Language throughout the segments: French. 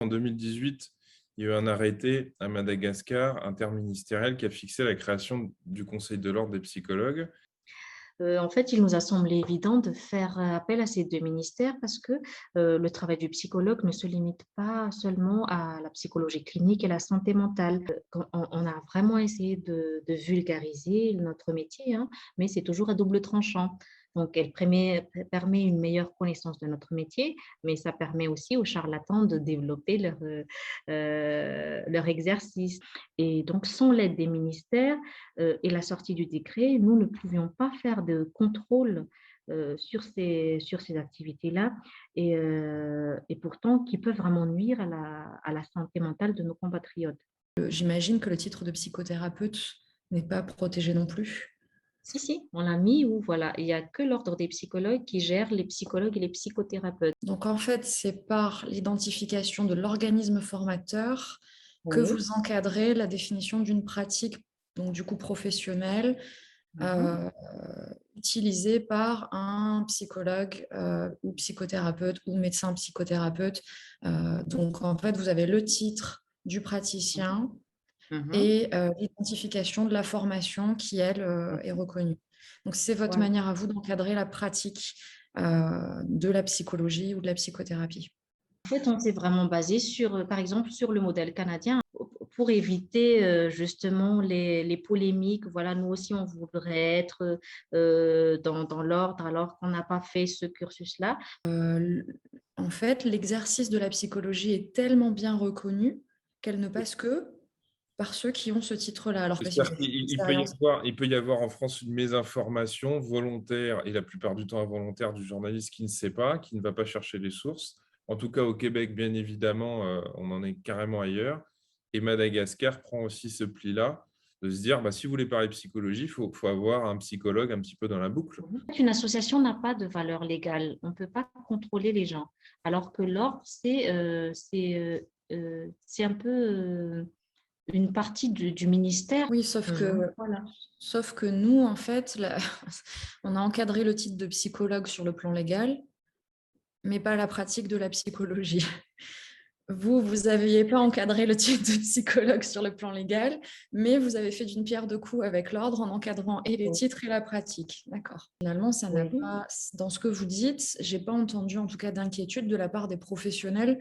en 2018, il y a eu un arrêté à Madagascar interministériel qui a fixé la création du Conseil de l'ordre des psychologues. En fait, il nous a semblé évident de faire appel à ces 2 ministères parce que, le travail du psychologue ne se limite pas seulement à la psychologie clinique et la santé mentale. Quand on a vraiment essayé de vulgariser notre métier, hein, mais c'est toujours à double tranchant. Donc elle permet une meilleure connaissance de notre métier, mais ça permet aussi aux charlatans de développer leur exercice et donc sans l'aide des ministères, et la sortie du décret, nous ne pouvions pas faire de contrôle sur ces activités-là et pourtant qui peuvent vraiment nuire à la santé mentale de nos compatriotes. J'imagine que le titre de psychothérapeute n'est pas protégé non plus. Si, si, on l'a mis où voilà, il n'y a que l'ordre des psychologues qui gère les psychologues et les psychothérapeutes. Donc en fait, c'est par l'identification de l'organisme formateur que Oui. vous encadrez la définition d'une pratique, donc du coup professionnelle, Mhm. utilisée par un psychologue ou psychothérapeute ou médecin psychothérapeute. Donc en fait, vous avez le titre du praticien Mhm. et l'identification de la formation qui, elle, est reconnue. Donc, c'est votre Voilà. manière à vous d'encadrer la pratique de la psychologie ou de la psychothérapie. En fait, on s'est vraiment basé sur, par exemple, sur le modèle canadien pour éviter justement les polémiques. Voilà, nous aussi, on voudrait être dans l'ordre alors qu'on n'a pas fait ce cursus-là. En fait, l'exercice de la psychologie est tellement bien reconnu qu'elle ne passe que par ceux qui ont ce titre-là. Alors que si vous C'est-à-dire avez une qu'il expérience. peut y avoir en France une mésinformation volontaire et la plupart du temps involontaire du journaliste qui ne sait pas, qui ne va pas chercher les sources. En tout cas, au Québec, bien évidemment, on en est carrément ailleurs. Et Madagascar prend aussi ce pli-là de se dire, bah, si vous voulez parler psychologie, faut avoir un psychologue un petit peu dans la boucle. Une association n'a pas de valeur légale. On ne peut pas contrôler les gens. Alors que l'ordre, c'est un peu une partie du ministère. Oui, Voilà. sauf que nous, en fait, on a encadré le titre de psychologue sur le plan légal, mais pas la pratique de la psychologie. Vous n'aviez pas encadré le titre de psychologue sur le plan légal, mais vous avez fait d'une pierre deux coups avec l'ordre en encadrant et les titres et la pratique. D'accord. Finalement, ça n'a Oui. pas, dans ce que vous dites, j'ai pas entendu en tout cas d'inquiétude de la part des professionnels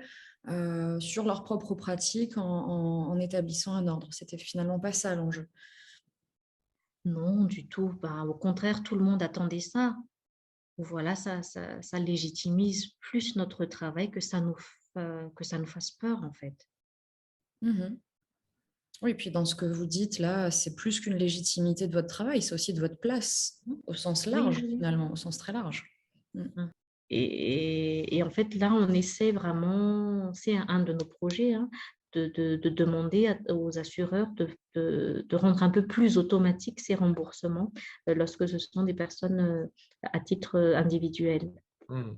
sur leur propre pratique en établissant un ordre. C'était finalement pas ça l'enjeu. Non, du tout. Ben, au contraire, tout le monde attendait ça. Voilà, ça légitimise plus notre travail que ça nous fasse peur, en fait. Mhm. Oui, puis dans ce que vous dites là, c'est plus qu'une légitimité de votre travail, c'est aussi de votre place, au sens Oui, large, oui. finalement, au sens très large. Mm. Mmh. Et en fait, là, on essaie vraiment, c'est un de nos projets, hein, de demander aux assureurs de rendre un peu plus automatique ces remboursements lorsque ce sont des personnes à titre individuel. Hmm.